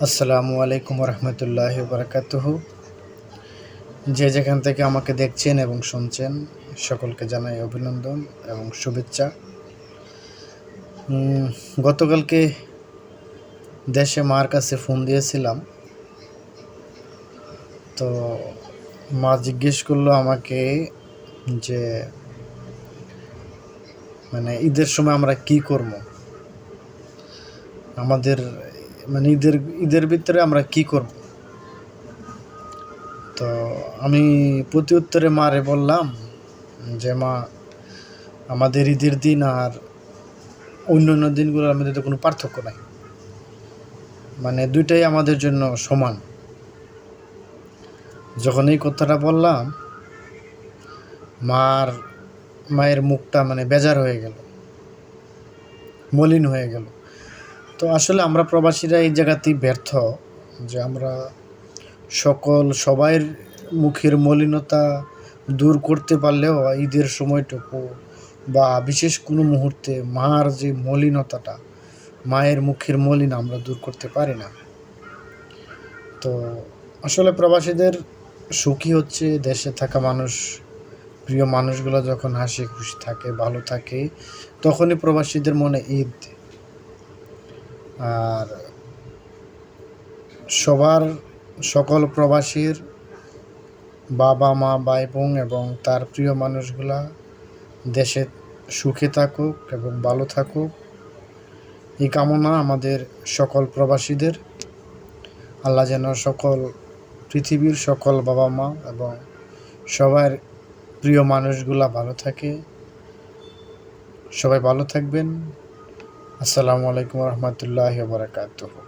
আসসালামু আলাইকুম রহমতুল্লাহ বারকাতুহু। যে যেখান থেকে আমাকে দেখছেন এবং শুনছেন সকলকে জানাই অভিনন্দন এবং শুভেচ্ছা। গতকালকে দেশে মার কাছে ফোন দিয়েছিলাম, তো মা জিজ্ঞেস করলো আমাকে যে ঈদের সময় আমরা কি করব, আমাদের ঈদের ভিতরে আমরা কি করব। তো আমি প্রতি উত্তরে মারে বললাম যে মা, আমাদের ঈদের দিন আর অন্য অন্য দিনগুলোর মধ্যে তো কোনো পার্থক্য নাই, দুইটাই আমাদের জন্য সমান। যখন এই কথাটা বললাম, মায়ের মুখটা বেজার হয়ে গেল, মলিন হয়ে গেল। তো আসলে আমরা প্রবাসীরা এই জায়গাতেই ব্যর্থ, যে আমরা সবাইয়ের মুখের মলিনতা দূর করতে পারলেও ঈদের সময়টুকু বা বিশেষ কোনো মুহূর্তে মার যে মলিনতাটা, মায়ের মুখের মলিন আমরা দূর করতে পারি না। তো আসলে প্রবাসীদের সুখী হচ্ছে দেশে থাকা মানুষ, প্রিয় মানুষগুলো যখন হাসি খুশি থাকে, ভালো থাকে, তখনই প্রবাসীদের মনে ঈদ। আর সকল প্রবাসীর বাবা মা ভাই বোন এবং তার প্রিয় মানুষগুলা দেশে সুখে থাকুক এবং ভালো থাকুক, এই কামনা আমাদের সকল প্রবাসীদের। আল্লাহ যেন পৃথিবীর সকল বাবা মা এবং সবার প্রিয় মানুষগুলা ভালো থাকে। সবাই ভালো থাকবেন। আসসালামু আলাইকুম রহমতুল্লাহি ওয়া বারাকাতুহু।